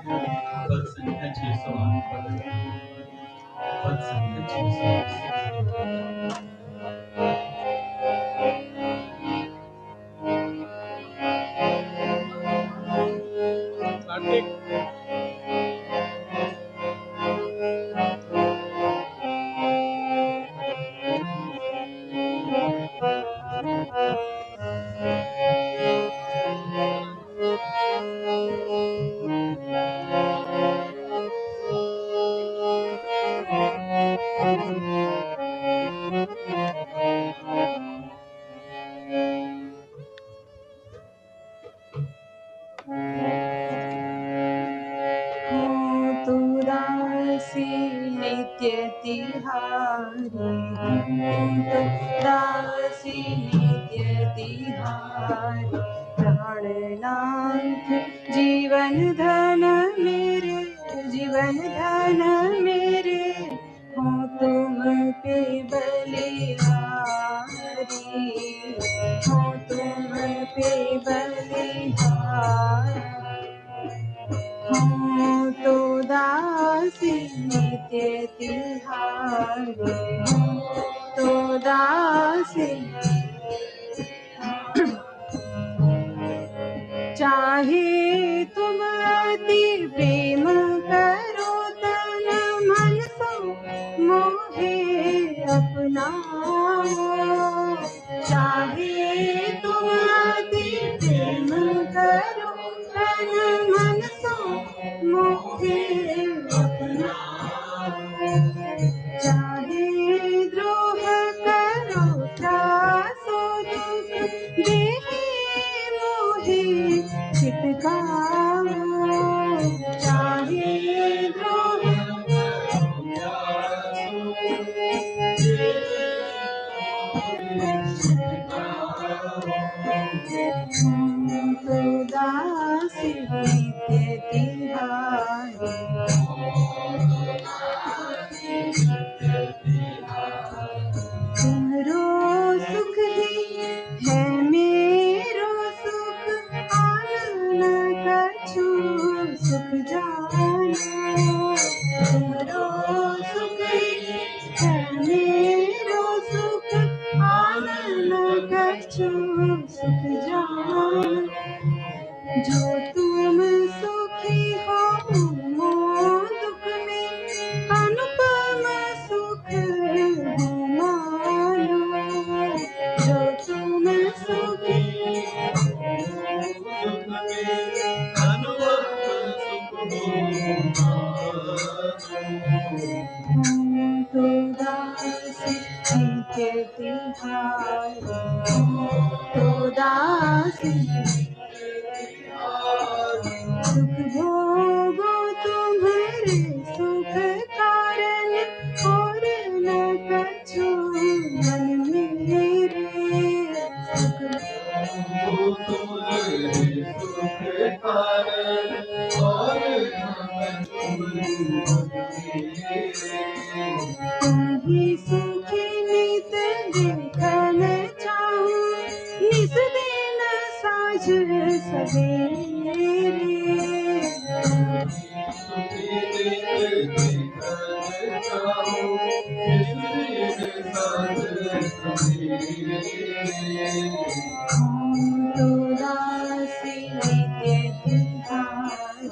पद संख्या 608 पद संख्या 608। नित्य तिहारी दासी नित्य तिहारी प्राणनाथ जीवन धन मेरे जीवन धन मेरे हो तुम पे बलिहारी हो तुम पे बलिहारी हूँ तो दासी नित्य तिहारी हूँ तो दासी चाहे तुम अति प्रेम करो तन मन सो मोहे अपनाओ चाहे तुम अति प्रेम करो तन मन सो मोहे अपनाओ चाहे द्रोह करो त्रासो दुख देहे मोहे छिटकाओ चाहे द्रोह तो दासी नित्य तिहारी तुम्हारो सुख ही है मेरो सुख आनंद कछु सुख जानो तुम्हारो सुख ही है मेरो सुख आनंद कछु सुख जानो जो तुम सुखी हो मो दुख में अनुपम सुख हो मानो जो तुम सुखी तो दासी नित्य तिहारी तो दासी सुख भोगो तुम्हारे सुख कारण और न कछु मन मेरे सुख भोगो तुम्हारे सुख कारण और न कछु तुम ही सुखी नित देखन चाहूं निस दिन साँझ सवेरे तो दासी नित्य तिहारी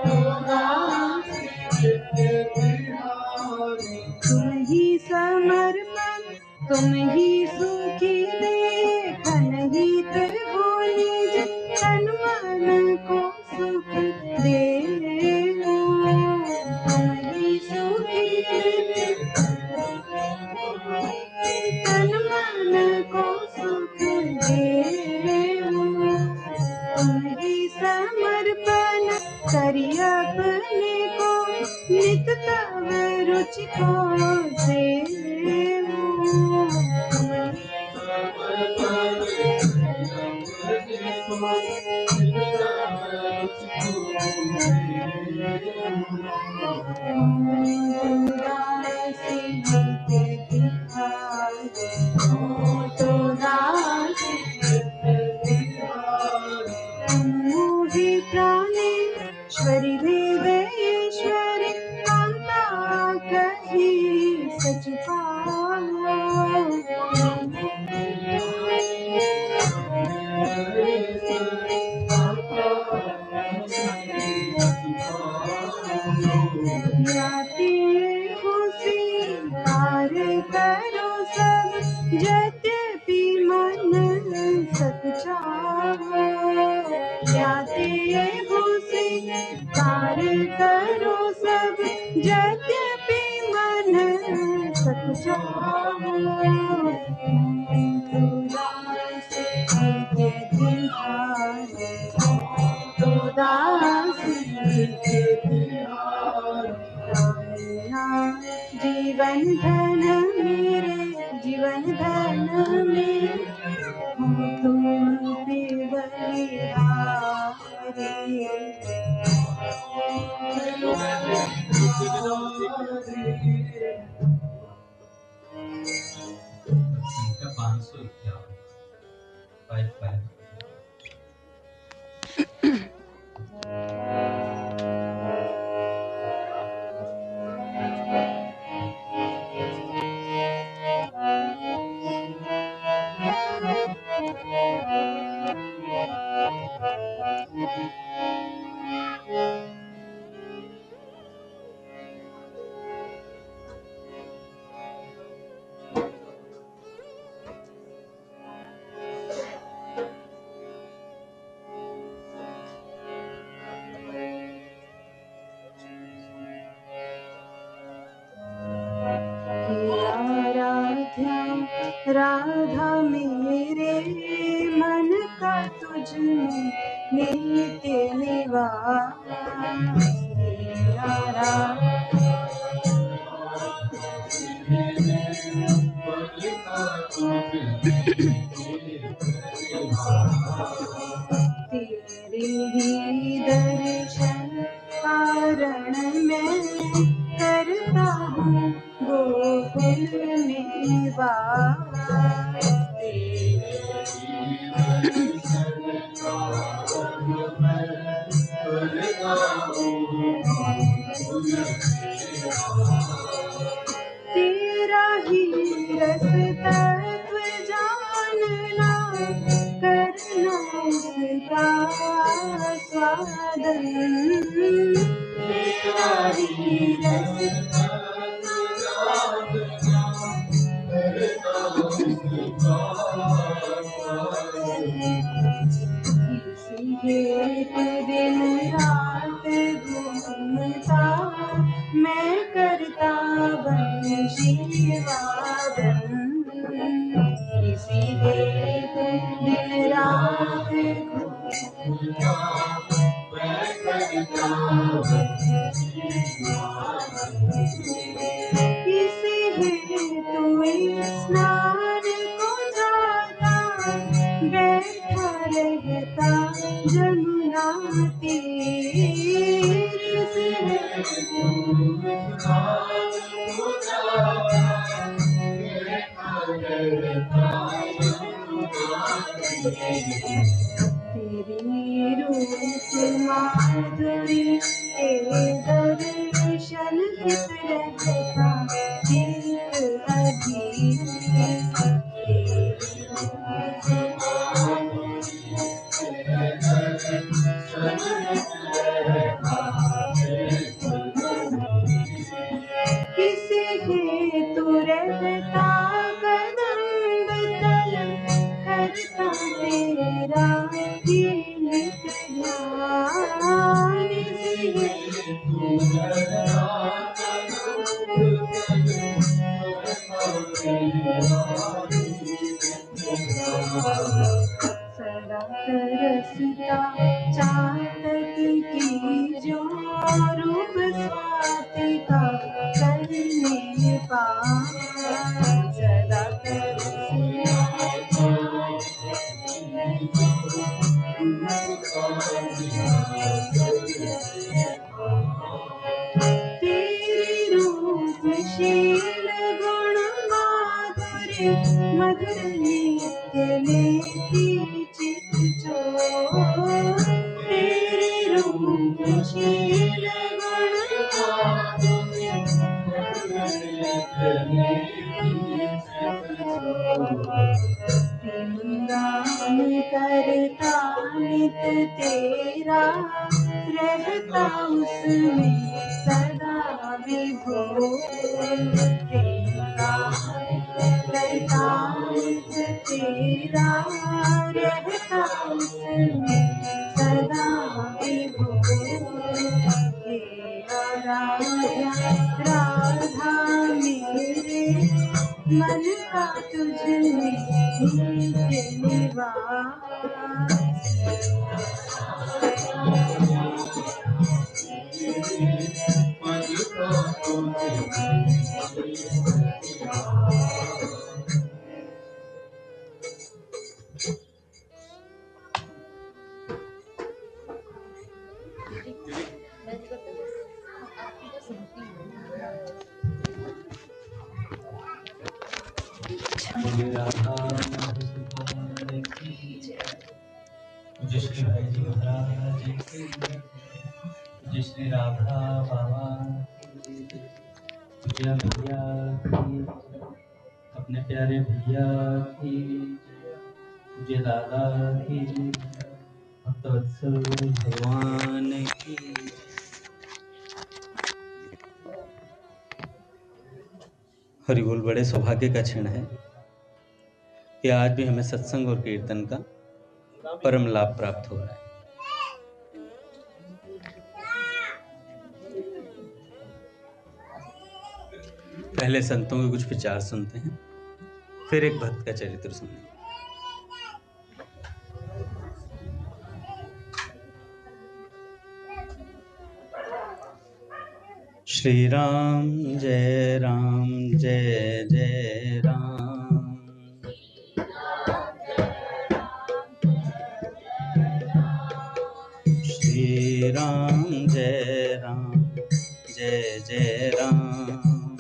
तो दासी नित्य तिहारी तुम ही समर्पण तुम ही सुखी देखन हित हो निज तन मन को सुख दे तुम ही सुखी तन मन को सुख दे तुम ही समर्पण करी अपने को नित तव रुचि को से श्वरी हृदयेश्वरी कांता कही सच पाओ। याते हो स्वीकार करो सब यद्यपि मन सत चाहो। याते हो स्वीकार करो सब यद्यपि मन सत चाहो। उदास के तिहारे उदास के तिहारे जीवन धन मेरे जीवन धन मेरे हो तुम पे बलिहारी। संख्या 551 55 राधा मेरे मन का तुझ में नित्य निवास। तेरे ही दर्शन कारण मैं करता हूँ गोकुल में वास। तेरा ही रस तत्व जानना करना उसका स्वादन। तेरा ही रस दिन रात घूमता मैं करता बंशी वादन। इसीलिए दिन रात घूमता मैं करता बंशी वादन। इसी हेतु स्नान को जाता बैठा रहता जमुना तीर। इसी हेतु स्नान को जाता बैठा रहता जमुना तीर। तेरी रूप माधुरी के दर्शन हित रहता चित्त अधीर। किसी हेतु रहता कदम्ब तल करता तेरा ही नित ध्यान। इसी हेतु रहता कदम्ब तल करता तेरा ही नित ध्यान। सदा तरसता चातक की जो रूप स्वाति का करने पास। सदा तरसता तेरी रूपशील गुण माधुरी मधुर नित्य लेखी चित जो। तेरी रूप रूपशील गुण माधुर्य राम करता नित तेरा रहता उसमें सदा विभोर करता नित तेरा रहता उसमें सदा विभोर राधा राधा मेरे मन का तुझ में नित्य निवास पूज्य श्री भाई जी महाराज की जय। पूज्य श्री राधा बाबा की जय। पूज्य भैया की जय। अपने प्यारे भैया की जय। पूज्य दादा की जय। भक्तवत्सल भगवान की जय। हरि बोल। बड़े सौभाग्य का क्षण है कि आज भी हमें सत्संग और कीर्तन का परम लाभ प्राप्त हो रहा है। पहले संतों के कुछ विचार सुनते हैं, फिर एक भक्त का चरित्र सुनेंगे। श्री राम जय जय राम। श्री राम जय जय राम।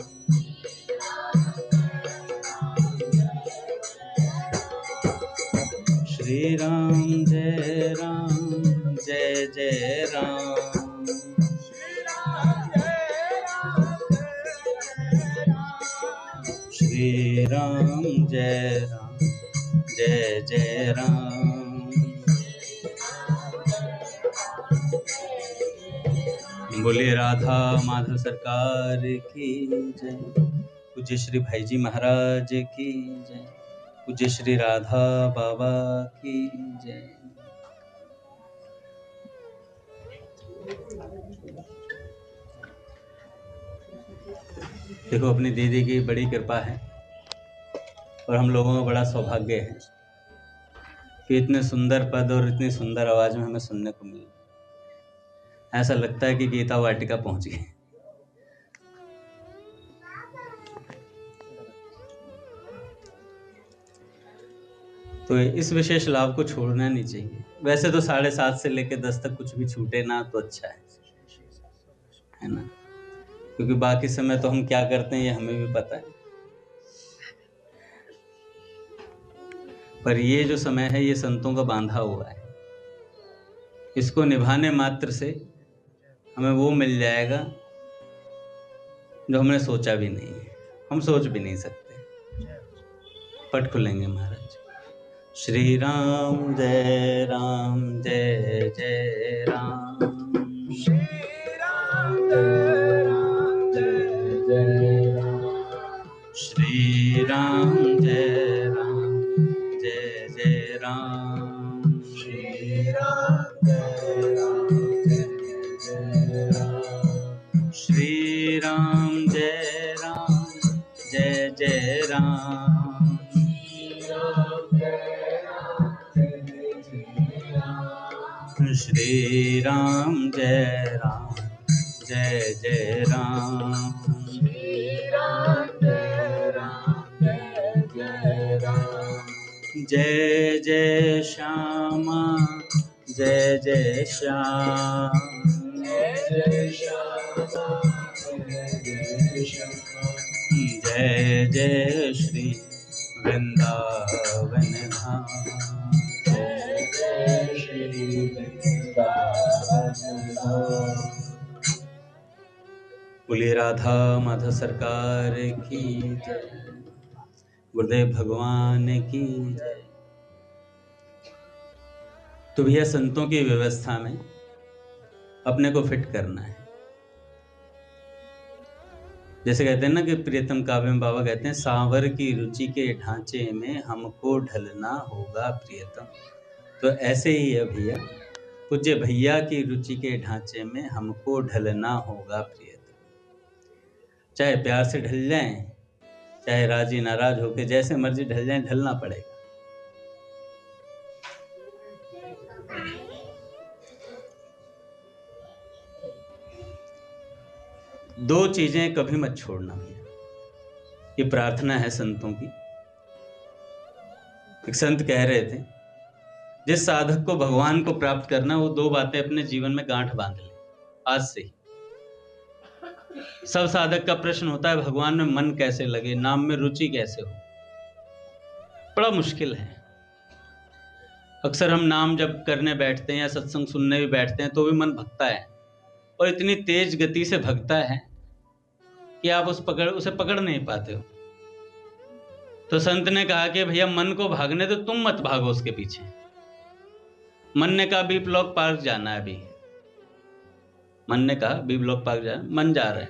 श्री राम जय जय राम। श्री राम जय जय राम। बोलिए राधा माधव सरकार की जय। पूज्य श्री भाई जी महाराज की जय। पूज्य श्री राधा बाबा की जय। देखो, अपनी दीदी की बड़ी कृपा है और हम लोगों का बड़ा सौभाग्य है कि इतने सुंदर पद और इतनी सुंदर आवाज में हमें सुनने को मिला। ऐसा लगता है कि गीता वाटिका पहुंच गए। तो इस विशेष लाभ को छोड़ना नहीं चाहिए। वैसे तो 7:30 से लेकर 10 तक कुछ भी छूटे ना तो अच्छा है ना, क्योंकि बाकी समय तो हम क्या करते हैं ये हमें भी पता है। पर ये जो समय है ये संतों का बांधा हुआ है। इसको निभाने मात्र से हमें वो मिल जाएगा जो हमने सोचा भी नहीं है, हम सोच भी नहीं सकते। पट खुलेंगे महाराज। श्री राम जय जय राम। श्री राम जय राम। श्री राम जय जय राम। श्री राम जय राम। श्री राम जय जय राम। श्री राम जय जय राम। श्री राम जय राम। जय जय श्यामा जय श्याम। जय श्यामा जय श्याम। जय जय श्री वृंदावन धाम। जय जय श्री वृंदावन बोलिए राधा माधव सरकार की जय, गुरुदेव भगवान की जय। तो भैया संतों की व्यवस्था में अपने को फिट करना है। जैसे कहते हैं ना कि प्रियतम काव्य में बाबा कहते हैं, सांवर की रुचि के ढांचे में हमको ढलना होगा प्रियतम। तो ऐसे ही है भैया, पूज्य भैया की रुचि के ढांचे में हमको ढलना होगा प्रियतम। चाहे प्यार से ढल जाएं, चाहे राजी नाराज होके जैसे मर्जी ढल जाएं, ढलना पड़ेगा। दो चीजें कभी मत छोड़ना भैया, ये प्रार्थना है संतों की। एक संत कह रहे थे, जिस साधक को भगवान को प्राप्त करना, वो दो बातें अपने जीवन में गांठ बांध ले आज से ही। सब साधक का प्रश्न होता है, भगवान में मन कैसे लगे, नाम में रुचि कैसे हो। बड़ा मुश्किल है। अक्सर हम नाम जब करने बैठते हैं या सत्संग सुनने भी बैठते हैं तो भी मन भगता है, और इतनी तेज गति से भगता है कि आप उसे पकड़ नहीं पाते हो। तो संत ने कहा कि भैया मन को भागने दो, तुम मत भागो उसके पीछे। मन ने कहा बी ब्लॉक पार्क जाना है अभी, मन ने कहा बी ब्लॉक पार्क जाना, मन जा रहा है।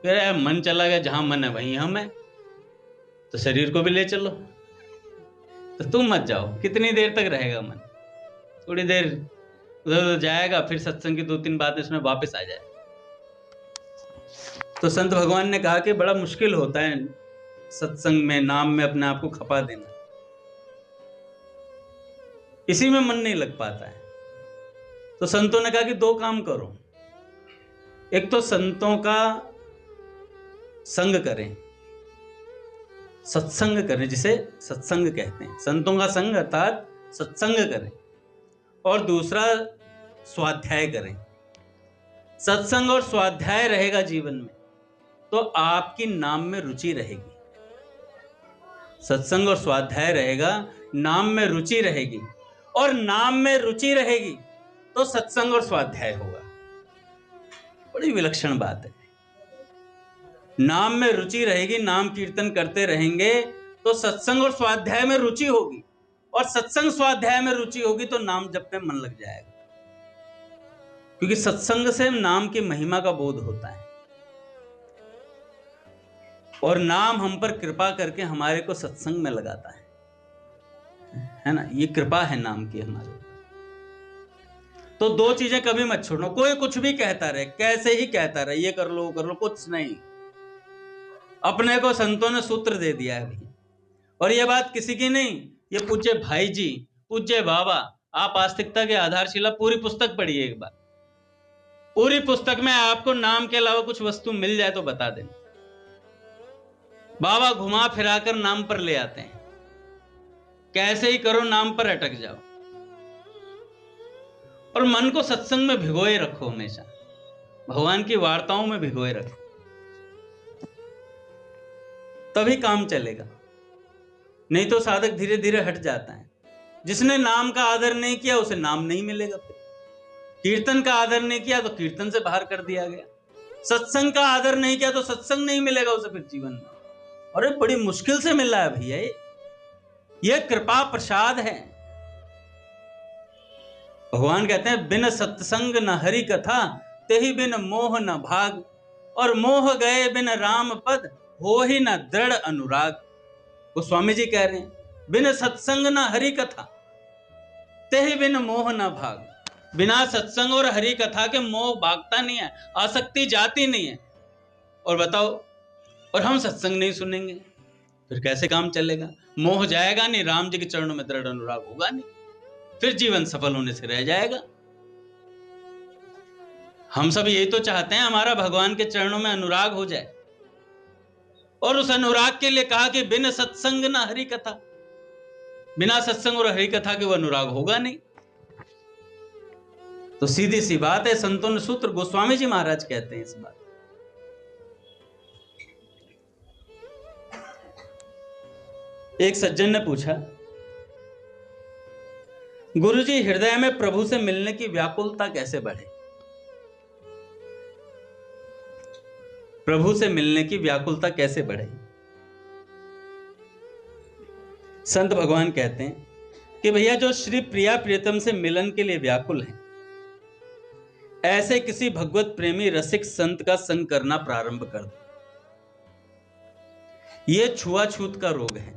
फिर यार मन चला गया, जहां मन है वहीं हम है, तो शरीर को भी ले चलो। तो तुम मत जाओ, कितनी देर तक रहेगा मन? थोड़ी देर उधर जाएगा, फिर सत्संग की 2-3 बातें इसमें वापस आ जाए। तो संत भगवान ने कहा कि बड़ा मुश्किल होता है सत्संग में, नाम में अपने आप को खपा देना, इसी में मन नहीं लग पाता है। तो संतों ने कहा कि दो काम करो। एक तो संतों का संग करें, सत्संग करें, जिसे सत्संग कहते हैं, संतों का संग अर्थात सत्संग करें। और दूसरा स्वाध्याय करें। सत्संग और स्वाध्याय रहेगा जीवन में तो आपकी नाम में रुचि रहेगी। सत्संग और स्वाध्याय रहेगा, नाम में रुचि रहेगी, और नाम में रुचि रहेगी तो सत्संग और स्वाध्याय होगा। बड़ी विलक्षण बात है। नाम में रुचि रहेगी, नाम कीर्तन करते रहेंगे तो सत्संग और स्वाध्याय में रुचि होगी, और सत्संग स्वाध्याय में रुचि होगी तो नाम जप में मन लग जाएगा। क्योंकि सत्संग से नाम की महिमा का बोध होता है, और नाम हम पर कृपा करके हमारे को सत्संग में लगाता है ना। ये कृपा है नाम की हमारे। तो दो चीजें कभी मत छोड़ो। कोई कुछ भी कहता रहे, कैसे ही कहता रहे, ये कर लो वो कर लो, कुछ नहीं। अपने को संतों ने सूत्र दे दिया है भाई। और ये बात किसी की नहीं, ये पूज्य भाई जी, पूज्य बाबा, आप आस्तिकता के आधारशिला पूरी पुस्तक पढ़िए एक बार। पूरी पुस्तक में आपको नाम के अलावा कुछ वस्तु मिल जाए तो बता देना। बाबा घुमा फिराकर नाम पर ले आते हैं, कैसे ही करो नाम पर अटक जाओ। और मन को सत्संग में भिगोए रखो, हमेशा भगवान की वार्ताओं में भिगोए रखो, तभी काम चलेगा। नहीं तो साधक धीरे धीरे हट जाता है। जिसने नाम का आदर नहीं किया उसे नाम नहीं मिलेगा। फिर कीर्तन का आदर नहीं किया तो कीर्तन से बाहर कर दिया गया। सत्संग का आदर नहीं किया तो सत्संग नहीं मिलेगा उसे फिर जीवन में। अरे बड़ी मुश्किल से मिल रहा है भैया, ये कृपा प्रसाद है। भगवान कहते हैं, बिन सत्संग न हरि कथा, तेहि बिन मोह न भाग, और मोह गए बिन राम पद, हो ही न दृढ़ अनुराग। वो स्वामी जी कह रहे हैं, बिन सत्संग न हरि कथा, तेहि बिन मोह न भाग। बिना सत्संग और हरि कथा के मोह भागता नहीं है, आसक्ति जाती नहीं है। और बताओ, और हम सत्संग नहीं सुनेंगे फिर कैसे काम चलेगा? मोह जाएगा नहीं, राम जी के चरणों में दृढ़ अनुराग होगा नहीं, फिर जीवन सफल होने से रह जाएगा। हम सब यही तो चाहते हैं, हमारा भगवान के चरणों में अनुराग हो जाए। और उस अनुराग के लिए कहा कि बिन सत्संग न हरि कथा, बिना सत्संग और हरि कथा के वो अनुराग होगा नहीं। तो सीधी सी बात है, संतों ने सूत्र, गोस्वामी जी महाराज कहते हैं इस बात। एक सज्जन ने पूछा, गुरुजी हृदय में प्रभु से मिलने की व्याकुलता कैसे बढ़े? प्रभु से मिलने की व्याकुलता कैसे बढ़े। संत भगवान कहते हैं कि भैया जो श्री प्रिया प्रियतम से मिलन के लिए व्याकुल है, ऐसे किसी भगवत प्रेमी रसिक संत का संग करना प्रारंभ कर दो। ये छुआछूत का रोग है,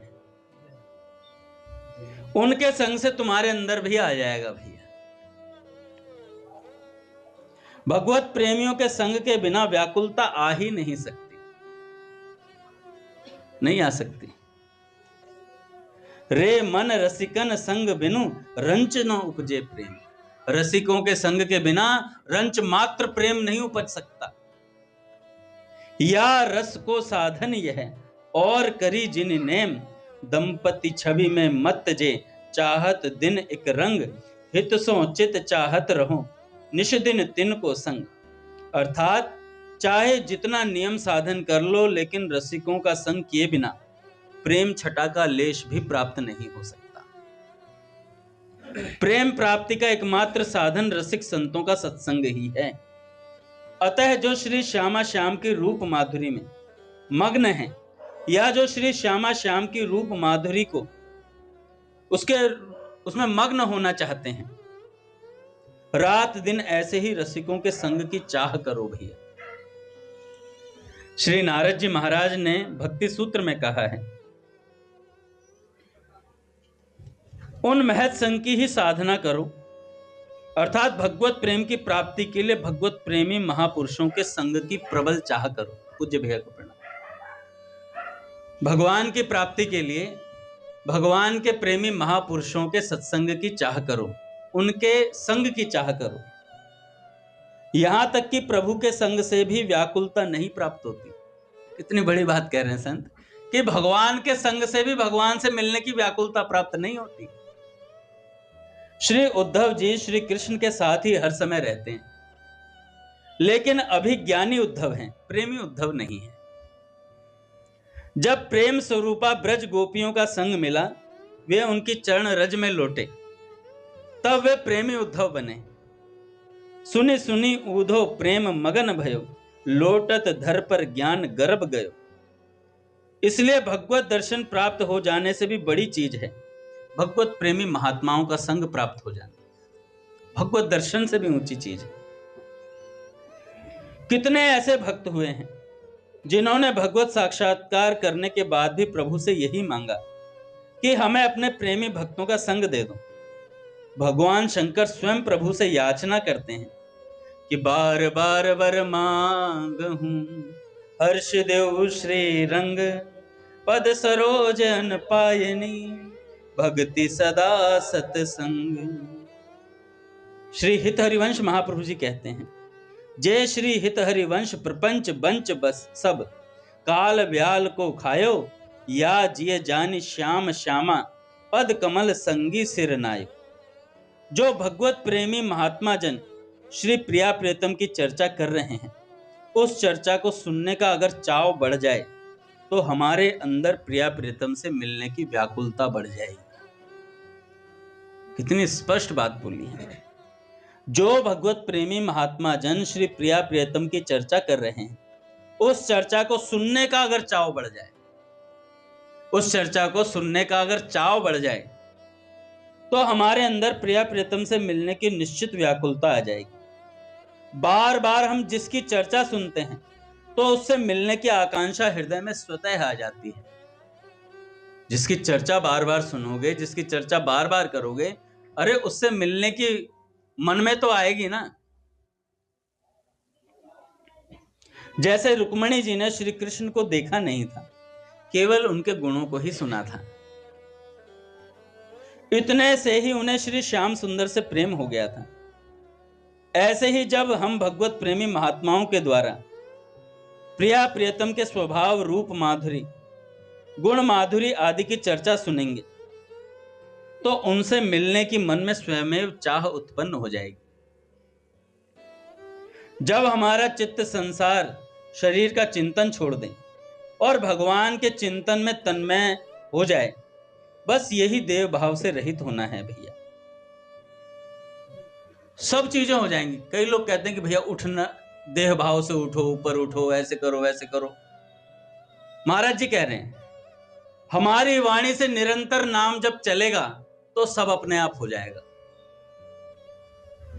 उनके संग से तुम्हारे अंदर भी आ जाएगा भैया। भगवत प्रेमियों के संग के बिना व्याकुलता आ ही नहीं सकती, नहीं आ सकती। रे मन रसिकन संग बिनु रंच न उपजे प्रेम। रसिकों के संग के बिना रंच मात्र प्रेम नहीं उपज सकता। या रस को साधन यह और करी जिन नेम, दंपति छवि में मत जे चाहत दिन एक रंग, हित सो चित चाहत रहो निश दिन तिन को संग। अर्थात चाहे जितना नियम साधन कर लो, लेकिन रसिकों का संग किए बिना प्रेम छटा का लेश भी प्राप्त नहीं हो सकता। प्रेम प्राप्ति का एकमात्र साधन रसिक संतों का सत्संग ही है। अतः जो श्री श्यामा श्याम की रूप माधुरी में मग्न है, या जो श्री श्यामा श्याम की रूप माधुरी को उसमें मग्न होना चाहते हैं, रात दिन ऐसे ही रसिकों के संग की चाह करो भैया। श्री नारद जी महाराज ने भक्ति सूत्र में कहा है, उन महत संग की ही साधना करो। अर्थात भगवत प्रेम की प्राप्ति के लिए भगवत प्रेमी महापुरुषों के संग की प्रबल चाह करो। पूज्य भैया को प्रणाम। भगवान की प्राप्ति के लिए भगवान के प्रेमी महापुरुषों के सत्संग की चाह करो, उनके संग की चाह करो। यहां तक कि प्रभु के संग से भी व्याकुलता नहीं प्राप्त होती। कितनी बड़ी बात कह रहे हैं संत कि भगवान के संग से भी भगवान से मिलने की व्याकुलता प्राप्त नहीं होती। श्री उद्धव जी श्री कृष्ण के साथ ही हर समय रहते हैं, लेकिन अभी ज्ञानी उद्धव हैं, प्रेमी उद्धव नहीं है। जब प्रेम स्वरूपा ब्रज गोपियों का संग मिला, वे उनकी चरण रज में लौटे, तब वे प्रेमी उद्धव बने। सुनी सुनी ऊधो प्रेम मगन भयो, लोटत धर पर ज्ञान गर्भ गयो। इसलिए भगवत दर्शन प्राप्त हो जाने से भी बड़ी चीज है भगवत प्रेमी महात्माओं का संग प्राप्त हो जाना। भगवत दर्शन से भी ऊंची चीज है। कितने ऐसे भक्त हुए हैं जिन्होंने भगवत साक्षात्कार करने के बाद भी प्रभु से यही मांगा कि हमें अपने प्रेमी भक्तों का संग दे दो। भगवान शंकर स्वयं प्रभु से याचना करते हैं कि बार बार वर मांगहूं हर्ष देव श्री रंग, पद सरोज अन पायनी भक्ति सदा सतसंग। श्री हित हरिवंश महाप्रभु जी कहते हैं, जय श्री हित हरिवंश प्रपंच बंच बस सब, काल व्याल को खायो या जिय जानि श्याम श्यामा, पद कमल संगी सिर नायो। जो भगवत प्रेमी महात्मा जन श्री प्रिया प्रियतम की चर्चा कर रहे हैं, उस चर्चा को सुनने का अगर चाव बढ़ जाए तो हमारे अंदर प्रिया प्रियतम से मिलने की व्याकुलता बढ़ जाएगी। कितनी स्पष्ट बात बोली है। जो भगवत प्रेमी महात्मा जन श्री प्रिया प्रियतम की चर्चा कर रहे हैं, उस चर्चा को सुनने का अगर चाव बढ़ जाए, उस चर्चा को सुनने का अगर चाव बढ़ जाए, तो हमारे अंदर प्रिया प्रियतम से मिलने की निश्चित व्याकुलता आ जाएगी। बार बार हम जिसकी चर्चा सुनते हैं तो उससे मिलने की आकांक्षा हृदय में स्वतः आ जाती है। जिसकी चर्चा बार बार सुनोगे, जिसकी चर्चा बार बार करोगे, अरे उससे मिलने की मन में तो आएगी ना। जैसे रुक्मणी जी ने श्री कृष्ण को देखा नहीं था, केवल उनके गुणों को ही सुना था। इतने से ही उन्हें श्री श्याम सुंदर से प्रेम हो गया था। ऐसे ही जब हम भगवत प्रेमी महात्माओं के द्वारा प्रिया प्रियतम के स्वभाव, रूप माधुरी, गुण माधुरी आदि की चर्चा सुनेंगे, तो उनसे मिलने की मन में स्वयं चाह उत्पन्न हो जाएगी। जब हमारा चित्त संसार शरीर का चिंतन छोड़ दें और भगवान के चिंतन में तन्मय हो जाए, बस यही देव भाव से रहित होना है भैया। सब चीजें हो जाएंगी। कई लोग कहते हैं कि भैया उठना देह भाव से उठो, ऊपर उठो, ऐसे करो वैसे करो। महाराज जी कह रहे हैं हमारी वाणी से निरंतर नाम जब चलेगा तो सब अपने आप हो जाएगा।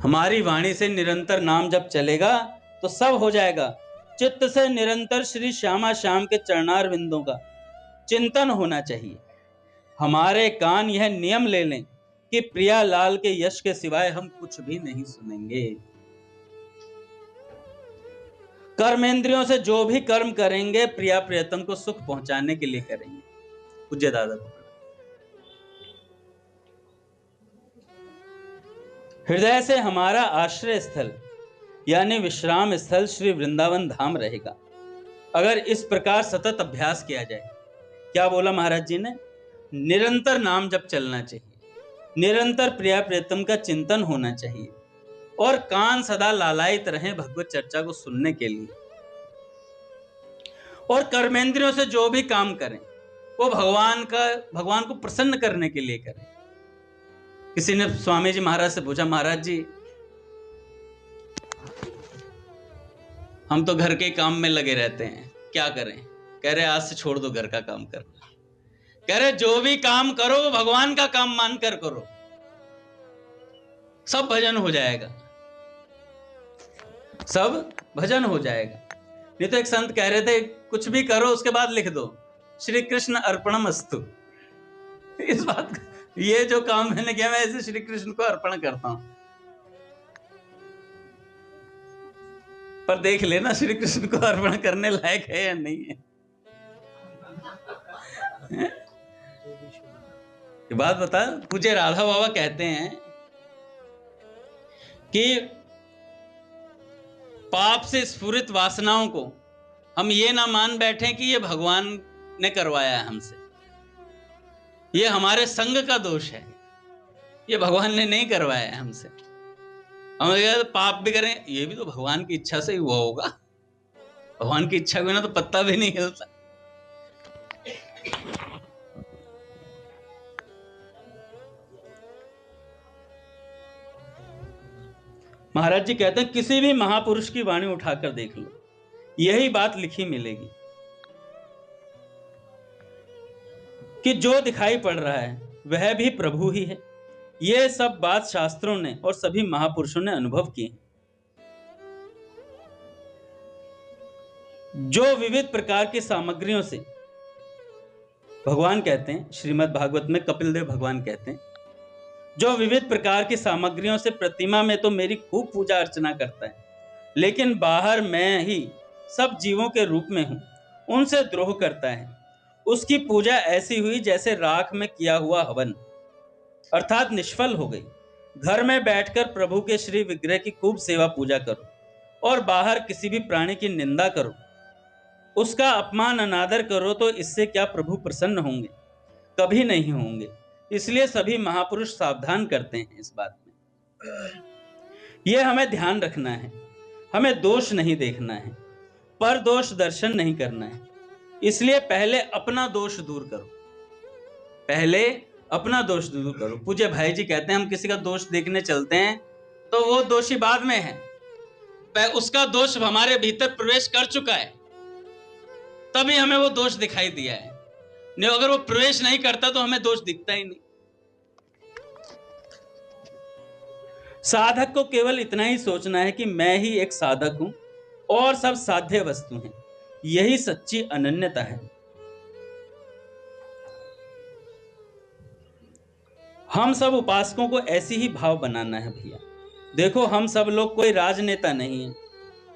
हमारी वाणी से निरंतर नाम जब चलेगा तो सब हो जाएगा। चित्त से निरंतर श्री श्यामा श्याम के चरणार बिंदों का चिंतन होना चाहिए। हमारे कान यह नियम ले लें कि प्रिया लाल के यश के सिवाय हम कुछ भी नहीं सुनेंगे। कर्मेंद्रियों से जो भी कर्म करेंगे प्रिया प्रियतम को सुख पहुंचाने के लिए करेंगे। पूज्य दादा को हृदय से हमारा आश्रय स्थल यानी विश्राम स्थल श्री वृंदावन धाम रहेगा अगर इस प्रकार सतत अभ्यास किया जाए। क्या बोला महाराज जी ने? निरंतर नाम जप चलना चाहिए, निरंतर प्रिया प्रियतम का चिंतन होना चाहिए और कान सदा लालायित रहें भगवत चर्चा को सुनने के लिए। और कर्मेंद्रियों से जो भी काम करें वो भगवान को प्रसन्न करने के लिए करें। किसी ने स्वामी जी महाराज से पूछा, महाराज जी हम तो घर के काम में लगे रहते हैं, क्या करें? कह रहे आज से छोड़ दो घर का काम करना। कह रहे जो भी काम करो वो भगवान का काम मानकर करो, सब भजन हो जाएगा, सब भजन हो जाएगा। नहीं तो एक संत कह रहे थे कुछ भी करो उसके बाद लिख दो श्री कृष्ण अर्पणमस्तु। इस बात ये जो काम मैंने किया मैं ऐसे श्री कृष्ण को अर्पण करता हूं। पर देख लेना श्री कृष्ण को अर्पण करने लायक है या नहीं है। ये बात बता। पूज्य राधा बाबा कहते हैं कि पाप से स्फुरित वासनाओं को हम ये ना मान बैठे कि ये भगवान ने करवाया है हमसे, ये हमारे संग का दोष है, ये भगवान ने नहीं करवाया है हमसे। हम पाप भी करें ये भी तो भगवान की इच्छा से ही हुआ होगा, भगवान की इच्छा के बिना तो पत्ता भी नहीं हिलता। महाराज जी कहते हैं किसी भी महापुरुष की वाणी उठाकर देख लो, यही बात लिखी मिलेगी कि जो दिखाई पड़ रहा है वह भी प्रभु ही है। यह सब बात शास्त्रों ने और सभी महापुरुषों ने अनुभव की है। जो विविध प्रकार की सामग्रियों से भगवान कहते हैं, श्रीमद् भागवत में कपिल देव भगवान कहते हैं, जो विविध प्रकार की सामग्रियों से प्रतिमा में तो मेरी खूब पूजा अर्चना करता है, लेकिन बाहर मैं ही सब जीवों के रूप में हूं, उनसे द्रोह करता है, उसकी पूजा ऐसी हुई जैसे राख में किया हुआ हवन, अर्थात निष्फल हो गई। घर में बैठकर प्रभु के श्री विग्रह की खूब सेवा पूजा करो और बाहर किसी भी प्राणी की निंदा करो, उसका अपमान अनादर करो तो इससे क्या प्रभु प्रसन्न होंगे? कभी नहीं होंगे। इसलिए सभी महापुरुष सावधान करते हैं इस बात में। यह हमें ध्यान रखना है, हमें दोष नहीं देखना है, पर दोष दर्शन नहीं करना है। इसलिए पहले अपना दोष दूर करो, पहले अपना दोष दूर करो। पूज्य भाई जी कहते हैं हम किसी का दोष देखने चलते हैं तो वो दोषी बाद में है, उसका दोष हमारे भीतर प्रवेश कर चुका है, तभी हमें वो दोष दिखाई दिया है। नहीं अगर वो प्रवेश नहीं करता तो हमें दोष दिखता ही नहीं। साधक को केवल इतना ही सोचना है कि मैं ही एक साधक हूं और सब साध्य वस्तु हैं, यही सच्ची अनन्यता है। हम सब उपासकों को ऐसी ही भाव बनाना है भैया। देखो हम सब लोग कोई राजनेता नहीं है,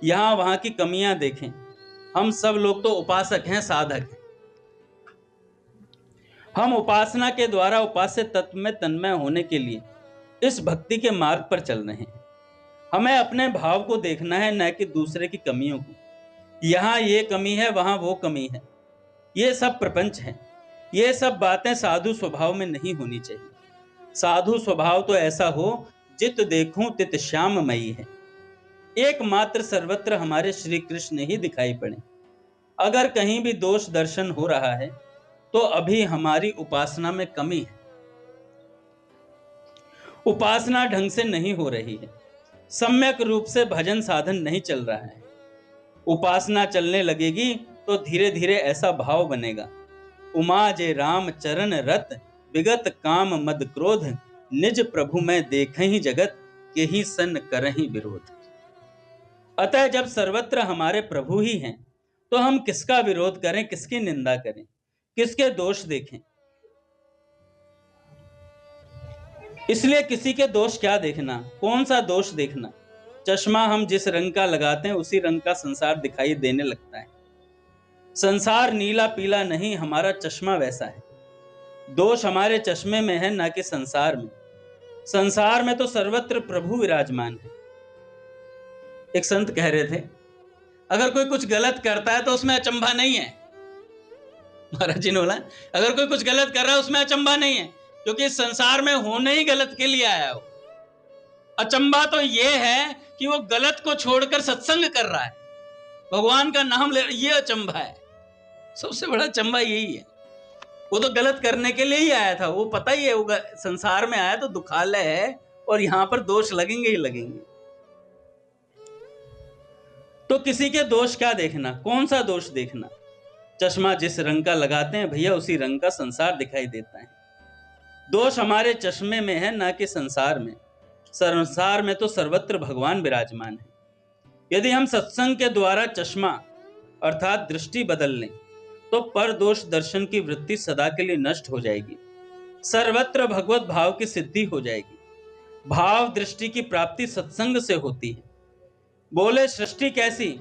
यहां वहां की कमियां देखें, हम सब लोग तो उपासक हैं, साधक हैं। हम उपासना के द्वारा उपास्य तत्व में तन्मय होने के लिए इस भक्ति के मार्ग पर चल रहे हैं। हमें अपने भाव को देखना है, न कि दूसरे की कमियों को। यहाँ ये कमी है, वहां वो कमी है, ये सब प्रपंच है। ये सब बातें साधु स्वभाव में नहीं होनी चाहिए। साधु स्वभाव तो ऐसा हो जित देखूं तित श्याममयी है। एकमात्र सर्वत्र हमारे श्री कृष्ण ही दिखाई पड़े। अगर कहीं भी दोष दर्शन हो रहा है तो अभी हमारी उपासना में कमी है, उपासना ढंग से नहीं हो रही है। सम्यक रूप से भजन साधन नहीं चल रहा है। उपासना चलने लगेगी तो धीरे धीरे ऐसा भाव बनेगा, उमा जे राम चरण रत, विगत काम मद क्रोध, निज प्रभु में देखहि जगत, के ही सन करहि विरोध। अतः जब सर्वत्र हमारे प्रभु ही हैं, तो हम किसका विरोध करें, किसकी निंदा करें, किसके दोष देखें। इसलिए किसी के दोष क्या देखना, कौन सा दोष देखना। चश्मा हम जिस रंग का लगाते हैं उसी रंग का संसार दिखाई देने लगता है। संसार नीला पीला नहीं, हमारा चश्मा वैसा है। दोष हमारे चश्मे में है, ना कि संसार में। संसार में तो सर्वत्र प्रभु विराजमान है। एक संत कह रहे थे, अगर कोई कुछ गलत करता है तो उसमें अचंभा नहीं है। महाराज जी ने बोला, अगर कोई कुछ गलत कर रहा है उसमें अचंभा नहीं है, क्योंकि इस संसार में होने ही गलत के लिए आया हो। अचंभा तो ये है कि वो गलत को छोड़कर सत्संग कर रहा है, भगवान का नाम ले, ये अचंभा है। सबसे बड़ा अचंभा यही है। वो तो गलत करने के लिए ही आया था, वो पता ही है वो संसार में आया तो दुखालय है और यहां पर दोष लगेंगे ही लगेंगे। तो किसी के दोष क्या देखना, कौन सा दोष देखना। चश्मा जिस रंग का लगाते हैं भैया उसी रंग का संसार दिखाई देता है। दोष हमारे चश्मे में है, ना कि संसार में। संसार में तो सर्वत्र भगवान विराजमान है। यदि हम सत्संग के द्वारा चश्मा अर्थात दृष्टि बदल लें तो पर दोष दर्शन की वृत्ति सदा के लिए नष्ट हो जाएगी। सर्वत्र भगवत भाव की सिद्धि हो जाएगी। भाव दृष्टि की प्राप्ति सत्संग से होती है। बोले सृष्टि कैसी,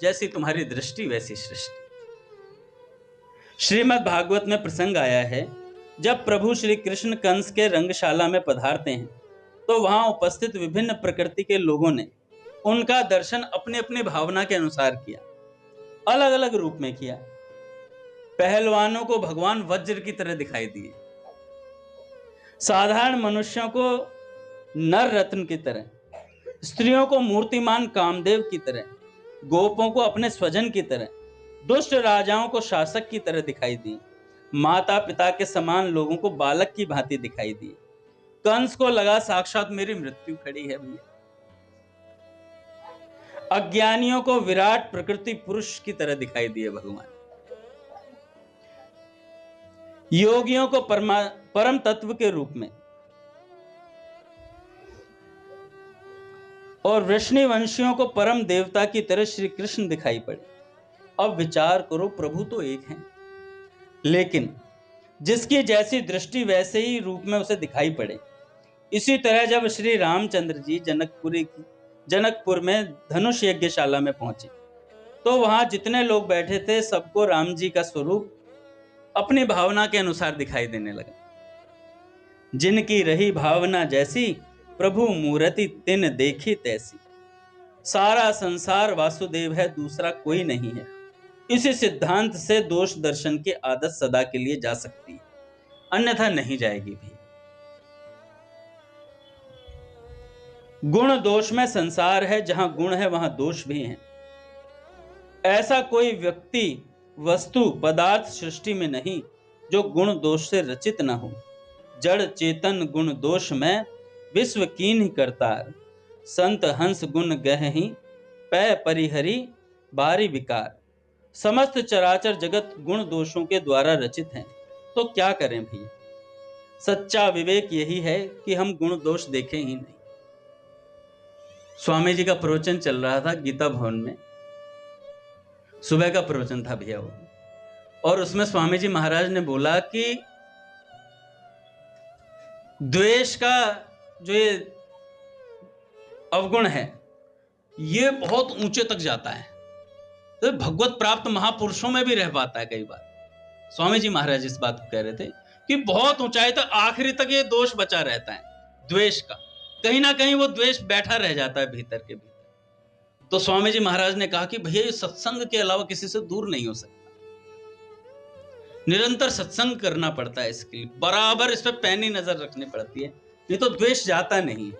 जैसी तुम्हारी दृष्टि वैसी सृष्टि। श्रीमद् भागवत में प्रसंग आया है, जब प्रभु श्री कृष्ण कंस के रंगशाला में पधारते हैं तो वहां उपस्थित विभिन्न प्रकृति के लोगों ने उनका दर्शन अपनी अपनी भावना के अनुसार किया, अलग अलग रूप में किया। पहलवानों को भगवान वज्र की तरह दिखाई दिए, साधारण मनुष्यों को नर रत्न की तरह, स्त्रियों को मूर्तिमान कामदेव की तरह, गोपों को अपने स्वजन की तरह, दुष्ट राजाओं को शासक की तरह दिखाई दी, माता पिता के समान लोगों को बालक की भांति दिखाई दी। कंस को लगा साक्षात मेरी मृत्यु खड़ी है भैया। अज्ञानियों को विराट प्रकृति पुरुष की तरह दिखाई दिए भगवान। योगियों को परम तत्व के रूप में और वृष्णिवंशियों को परम देवता की तरह श्री कृष्ण दिखाई पड़े। अब विचार करो, प्रभु तो एक हैं, लेकिन जिसकी जैसी दृष्टि वैसे ही रूप में उसे दिखाई पड़े। इसी तरह जब श्री रामचंद्र जी जनकपुर में धनुष यज्ञशाला में पहुंचे तो वहां जितने लोग बैठे थे सबको राम जी का स्वरूप अपनी भावना के अनुसार दिखाई देने लगा। जिनकी रही भावना जैसी, प्रभु मूर्ति तिन देखी तैसी। सारा संसार वासुदेव है, दूसरा कोई नहीं है। इसी सिद्धांत से दोष दर्शन की आदत सदा के लिए जा सकती है, अन्यथा नहीं जाएगी भी। गुण दोष में संसार है, जहां गुण है वहां दोष भी है। ऐसा कोई व्यक्ति वस्तु पदार्थ सृष्टि में नहीं जो गुण दोष से रचित न हो। जड़ चेतन गुण दोष में विश्व कीन्ह करतार, संत हंस गुण गहहि पै परिहरि बारी विकार। समस्त चराचर जगत गुण दोषों के द्वारा रचित हैं, तो क्या करें भैया। सच्चा विवेक यही है कि हम गुण दोष देखें ही नहीं। स्वामी जी का प्रवचन चल रहा था गीता भवन में, सुबह का प्रवचन था भैया वो, और उसमें स्वामी जी महाराज ने बोला कि द्वेष का जो ये अवगुण है ये बहुत ऊंचे तक जाता है, तो भगवत प्राप्त महापुरुषों में भी रह पाता है कई बार। स्वामी जी महाराज इस बात को कह रहे थे कि बहुत ऊंचाई तक आखिरी तक ये दोष बचा रहता है द्वेष का, कहीं ना कहीं वो द्वेष बैठा रह जाता है भीतर के भीतर। तो स्वामी जी महाराज ने कहा कि भैया ये सत्संग के अलावा किसी से दूर नहीं हो सकता, निरंतर सत्संग करना पड़ता है, इसके लिए बराबर इस पर पैनी नजर रखनी पड़ती है, नहीं तो द्वेष जाता नहीं।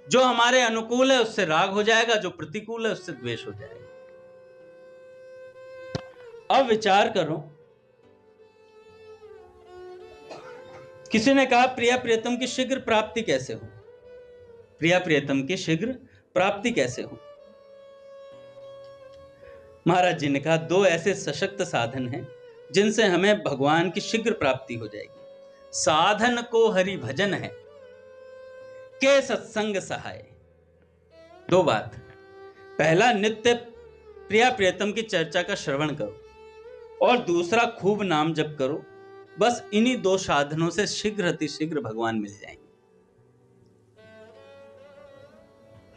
जो हमारे अनुकूल है उससे राग हो जाएगा, जो प्रतिकूल है उससे द्वेष हो जाएगा। अब विचार करो, किसी ने कहा प्रिया प्रियतम की शीघ्र प्राप्ति कैसे हो। प्रिया प्रियतम की शीघ्र प्राप्ति कैसे हो। महाराज जी ने कहा, दो ऐसे सशक्त साधन हैं जिनसे हमें भगवान की शीघ्र प्राप्ति हो जाएगी। साधन को हरि भजन है, के सत्संग सहाय। दो बात, पहला नित्य प्रिया प्रियतम की चर्चा का श्रवण करो, और दूसरा खूब नाम जप करो। बस इन्हीं दो साधनों से शीघ्र अतिशीघ्र भगवान मिल जाएंगे।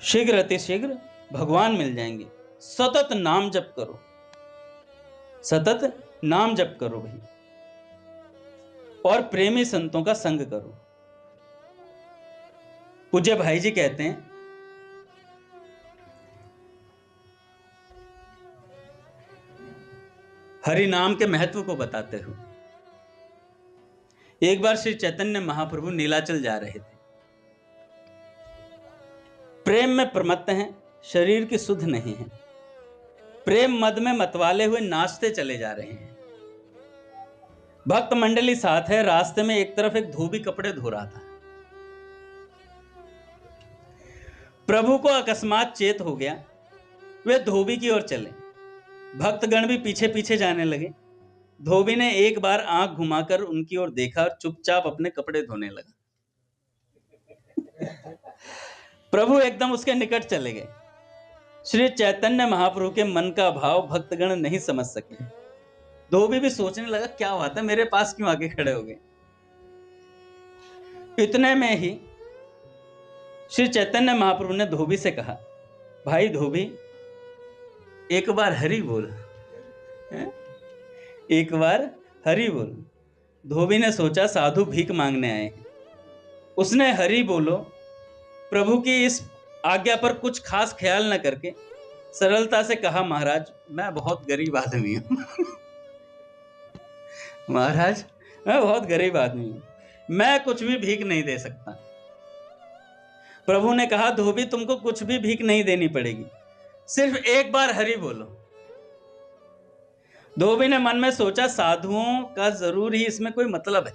शीघ्र अतिशीघ्र भगवान मिल जाएंगे। सतत नाम जप करो, सतत नाम जप करो भाई, और प्रेमी संतों का संग करो। पूज्य भाई जी कहते हैं, हरि नाम के महत्व को बताते हो। एक बार श्री चैतन्य महाप्रभु नीलाचल जा रहे थे। प्रेम में प्रमत्त हैं, शरीर की सुध नहीं है। प्रेम मद में मतवाले हुए नाचते चले जा रहे हैं। भक्त मंडली साथ है। रास्ते में एक तरफ एक धोबी कपड़े धो रहा था। प्रभु को अकस्मात चेत हो गया, वे धोबी की ओर चले। भक्तगण भी पीछे पीछे जाने लगे। धोबी ने एक बार आंख घुमाकर उनकी ओर देखा और चुपचाप अपने कपड़े धोने लगा। प्रभु एकदम उसके निकट चले गए। श्री चैतन्य महाप्रभु के मन का भाव भक्तगण नहीं समझ सके। धोबी भी सोचने लगा, क्या बात है, मेरे पास क्यों आके खड़े हो गए। इतने में ही श्री चैतन्य महाप्रभु ने धोबी से कहा, भाई धोबी, एक बार हरि बोल, एक बार हरि बोल। धोबी ने सोचा साधु भीख मांगने आए हैं। उसने हरि बोलो प्रभु की इस आज्ञा पर कुछ खास ख्याल न करके सरलता से कहा, महाराज मैं बहुत गरीब आदमी हूं। महाराज मैं बहुत गरीब आदमी हूं, मैं कुछ भी भीख नहीं दे सकता। प्रभु ने कहा, धोबी तुमको कुछ भी भीख नहीं देनी पड़ेगी, सिर्फ एक बार हरि बोलो। धोबी ने मन में सोचा, साधुओं का जरूर ही इसमें कोई मतलब है,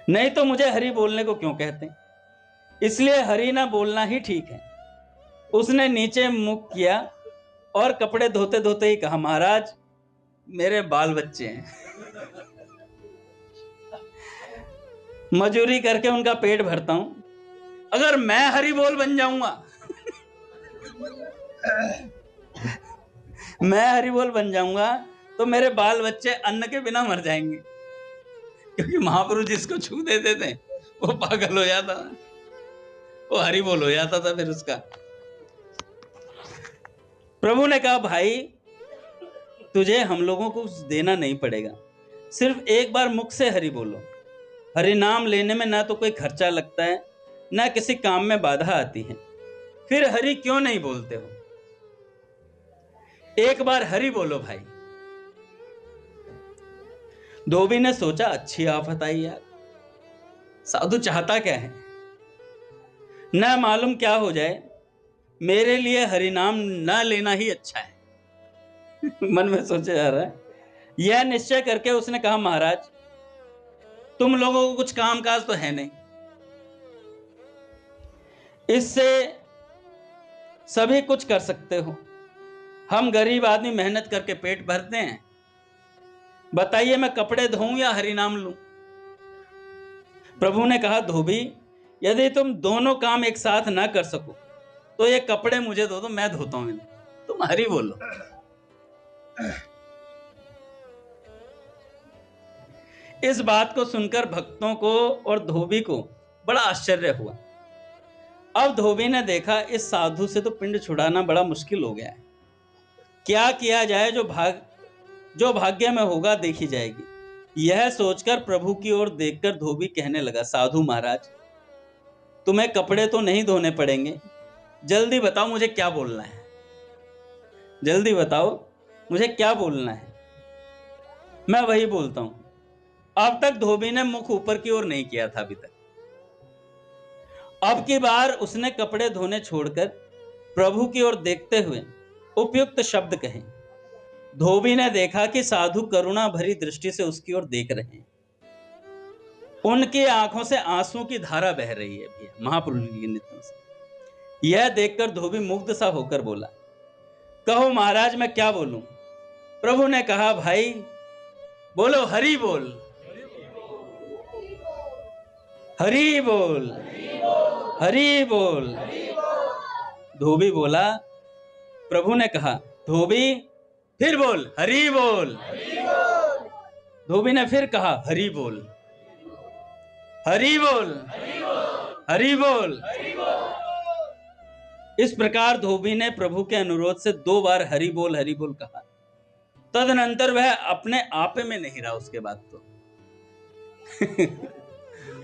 नहीं तो मुझे हरि बोलने को क्यों कहते, इसलिए हरि ना बोलना ही ठीक है। उसने नीचे मुख किया और कपड़े धोते धोते ही कहा, महाराज मेरे बाल बच्चे हैं, मजूरी करके उनका पेट भरता हूं। अगर मैं हरि बोल बन जाऊंगा, मैं हरि बोल बन जाऊंगा तो मेरे बाल बच्चे अन्न के बिना मर जाएंगे, क्योंकि महाप्रभु जिसको छू देते थे वो पागल हो जाता था, वो हरि बोल हो जाता था फिर उसका। प्रभु ने कहा, भाई तुझे हम लोगों को कुछ देना नहीं पड़ेगा, सिर्फ एक बार मुख से हरि बोलो। हरि नाम लेने में ना तो कोई खर्चा लगता है, ना किसी काम में बाधा आती है, फिर हरि क्यों नहीं बोलते हो। एक बार हरि बोलो भाई। धोबी ने सोचा, अच्छी आफत आई यार, साधु चाहता क्या है, न मालूम क्या हो जाए, मेरे लिए हरि नाम न लेना ही अच्छा है। मन में सोचा जा रहा है। यह निश्चय करके उसने कहा, महाराज तुम लोगों को कुछ काम काज तो है नहीं, इससे सभी कुछ कर सकते हो। हम गरीब आदमी मेहनत करके पेट भरते हैं, बताइए मैं कपड़े धोऊं या हरि नाम लूं। प्रभु ने कहा, धोबी यदि तुम दोनों काम एक साथ ना कर सको तो ये कपड़े मुझे दो, मैं धोता हूं इन्हें, तुम हरि बोलो। इस बात को सुनकर भक्तों को और धोबी को बड़ा आश्चर्य हुआ। अब धोबी ने देखा, इस साधु से तो पिंड छुड़ाना बड़ा मुश्किल हो गया है, क्या किया जाए, जो भाग्य में होगा देखी जाएगी। यह सोचकर प्रभु की ओर देखकर धोबी कहने लगा, साधु महाराज तुम्हें कपड़े तो नहीं धोने पड़ेंगे, जल्दी बताओ मुझे क्या बोलना है, जल्दी बताओ मुझे क्या बोलना है, मैं वही बोलता हूं। अब तक धोबी ने मुख ऊपर की ओर नहीं किया था अभी तक। अब की बार उसने कपड़े धोने छोड़कर प्रभु की ओर देखते हुए उपयुक्त शब्द कहे। धोबी ने देखा कि साधु करुणा भरी दृष्टि से उसकी ओर देख रहे हैं। उनकी आंखों से आंसू की धारा बह रही है भैया महाप्रभु की नित्यों से। यह देखकर धोबी मुग्ध सा होकर बोला, कहो महाराज मैं क्या बोलूं। प्रभु ने कहा, भाई बोलो हरि बोल, हरि बोल, हरि बोल। धोबी बोला, प्रभु ने कहा, धोबी फिर बोल हरि बोल। धोबी ने फिर कहा, हरि बोल, हरि बोल, हरि बोल। इस प्रकार धोबी ने प्रभु के अनुरोध से 2 बार हरि बोल कहा। तदनंतर वह अपने आपे में नहीं रहा। उसके बाद तो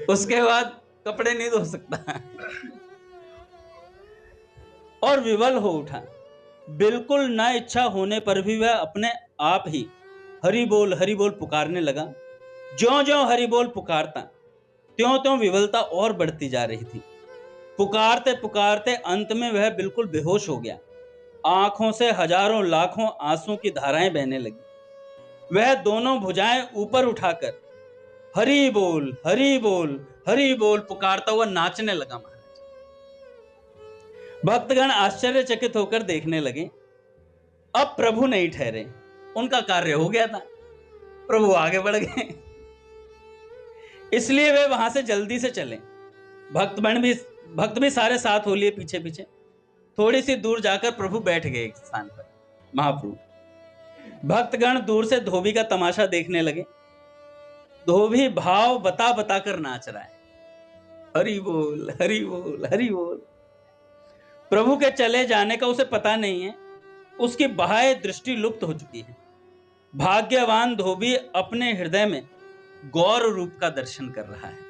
उसके बाद कपड़े नहीं धो सकता और विवल हो उठा। बिल्कुल न इच्छा होने पर भी वह अपने आप ही हरि बोल पुकारने लगा। ज्यों ज्यों हरि बोल पुकारता त्यों त्यों विवलता और बढ़ती जा रही थी। पुकारते पुकारते अंत में वह बिल्कुल बेहोश हो गया। आंखों से हजारों लाखों आंसू की धाराएं बहने लगी। वह दोनों भुजाएं ऊपर उठाकर हरि बोल हरि बोल पुकारता हुआ नाचने लगा। महाराज भक्तगण आश्चर्यचकित होकर देखने लगे। अब प्रभु नहीं ठहरे, उनका कार्य हो गया था, प्रभु आगे बढ़ गए, इसलिए वे वहां से जल्दी से चले। भक्त भी सारे साथ हो लिए पीछे पीछे। थोड़ी सी दूर जाकर प्रभु बैठ गए एक स्थान पर। महाप्रभु भक्तगण दूर से धोबी का तमाशा देखने लगे। धोबी भाव बता बता कर नाच रहा है, हरि बोल हरि बोल हरि बोल। प्रभु के चले जाने का उसे पता नहीं है। उसकी बाह्य दृष्टि लुप्त हो चुकी है। भाग्यवान धोबी अपने हृदय में गौर रूप का दर्शन कर रहा है।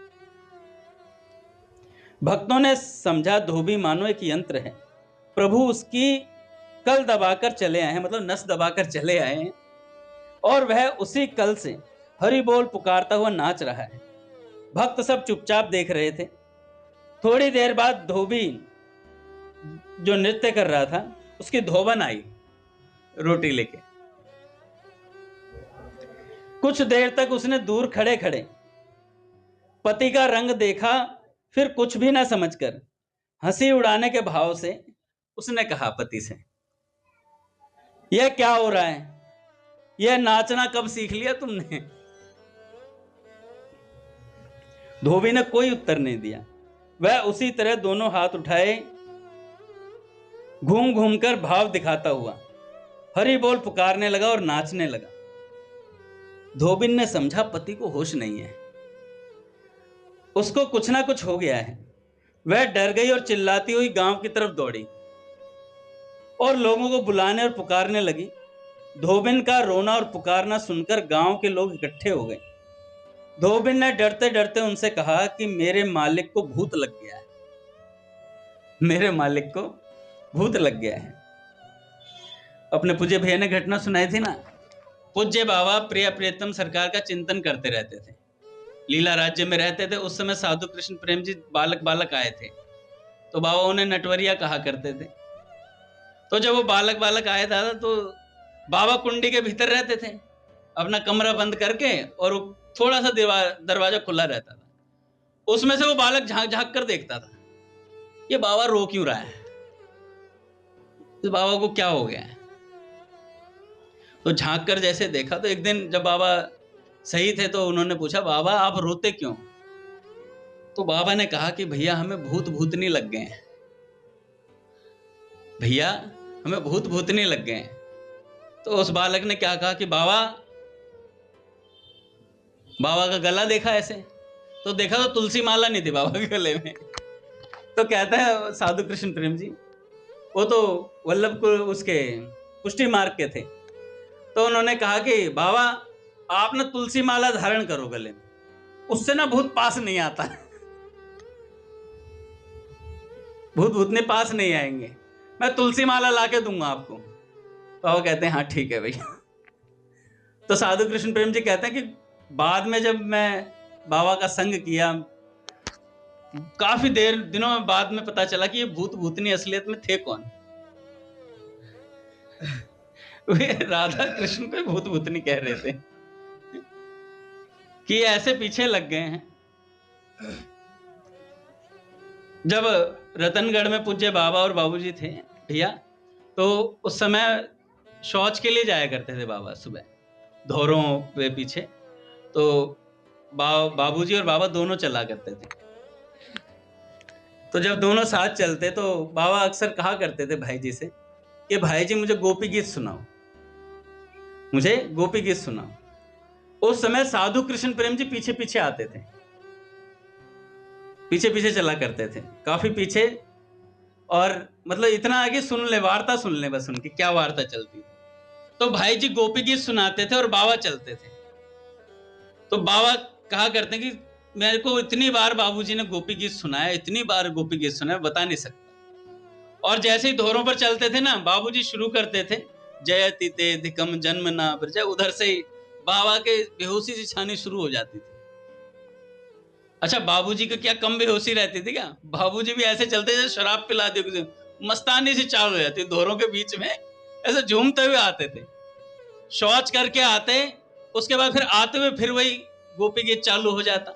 भक्तों ने समझा धोबी मानो एक यंत्र है। प्रभु उसकी कल दबाकर चले आए हैं, मतलब नस दबाकर चले आए हैं, और वह उसी कल से हरि बोल पुकारता हुआ नाच रहा है। भक्त सब चुपचाप देख रहे थे। थोड़ी देर बाद धोबी जो नृत्य कर रहा था उसकी धोबन आई रोटी लेके। कुछ देर तक उसने दूर खड़े खड़े पति का रंग देखा, फिर कुछ भी ना समझकर हंसी उड़ाने के भाव से उसने कहा पति से, यह क्या हो रहा है, यह नाचना कब सीख लिया तुमने। धोबी ने कोई उत्तर नहीं दिया। वह उसी तरह दोनों हाथ उठाए घूम घूम कर भाव दिखाता हुआ हरि बोल पुकारने लगा और नाचने लगा। धोबिन ने समझा पति को होश नहीं है, उसको कुछ ना कुछ हो गया है। वह डर गई और चिल्लाती हुई गांव की तरफ दौड़ी और लोगों को बुलाने और पुकारने लगी। धोबिन का रोना और पुकारना सुनकर गांव के लोग इकट्ठे हो गए। धोबिन ने डरते डरते उनसे कहा कि मेरे मालिक को भूत लग गया है, मेरे मालिक को भूत लग गया है। अपने पूज्य भैया ने घटना सुनाई थी ना। पूज्य बाबा प्रिय प्रियतम सरकार का चिंतन करते रहते थे, लीला राज्य में रहते थे। उस समय साधु कृष्ण प्रेम जी बालक आए थे, तो बाबा उन्हें नटवरिया कहा करते थे। तो जब वो बालक आए था तो बाबा कुंडी के भीतर रहते थे, अपना कमरा बंद करके, और थोड़ा सा दरवाजा खुला रहता था। उसमें से वो बालक झांक झांक कर देखता था, ये बाबा रो क्यों रहा है, इस बाबा को क्या हो गया है। तो झांक कर जैसे देखा तो एक दिन जब बाबा सही थे तो उन्होंने पूछा, बाबा आप रोते क्यों। तो बाबा ने कहा कि भैया हमें भूतनी लग गए हैं, भैया हमें भूतनी लग गए हैं। तो उस बालक ने क्या कहा कि बाबा का गला देखा ऐसे, तो देखा तो तुलसी माला नहीं थी बाबा के गले में। तो कहता है साधु कृष्ण प्रेम जी, वो तो वल्लभ को उसके पुष्टि मार्ग के थे, तो उन्होंने कहा कि बाबा आप ना तुलसी माला धारण करो गले में, उससे ना भूत पास नहीं आता, भूतने पास नहीं आएंगे, मैं तुलसी माला लाके दूंगा आपको। बाबा कहते हैं हाँ ठीक है भैया। तो साधु कृष्ण प्रेम जी कहते हैं कि बाद में जब मैं बाबा का संग किया, काफी दिनों में बाद में पता चला कि ये भूतनी असलियत में थे कौन। वे राधा कृष्ण को भूतनी कह रहे थे कि ऐसे पीछे लग गए हैं जब रतनगढ़ में पूज्य बाबा और बाबूजी थे भैया, तो उस समय शौच के लिए जाया करते थे बाबा सुबह धोरों पे पीछे। तो बाबूजी और बाबा दोनों चला करते थे। तो जब दोनों साथ चलते तो बाबा अक्सर कहा करते थे भाई जी से कि भाई जी मुझे गोपी गीत सुनाओ, मुझे गोपी गीत सुनाओ। उस समय साधु कृष्ण प्रेम जी पीछे पीछे आते थे, पीछे पीछे चला करते थे, काफी पीछे। और मतलब इतना आगे सुन ले, वार्ता सुन ले बस, उनकी क्या वार्ता चलती। तो भाई जी गोपी गीत सुनाते थे और बाबा चलते थे। तो बाबा कहा करते हैं कि मेरे को इतनी बार बाबूजी ने गोपी गीत सुनाया, इतनी बार गोपी गीत सुनाया, बता नहीं सकता। और जैसे ही धोरों पर चलते थे ना, बाबूजी शुरू करते थे जयति ते धिकम जन्म ना ब्रज, उधर से ही बाबा के बेहोशी सी छानी शुरू हो जाती थी। अच्छा, बाबूजी को क्या कम बेहोशी रहती थी क्या? बाबूजी भी ऐसे चलते जैसे शराब पिला दी, मस्तानी से चाल हो जाती, धोरों के बीच में ऐसे झूमते हुए आते थे, शौच करके आते, उसके बाद फिर आते हुए फिर वही गोपी गीत चालू हो जाता।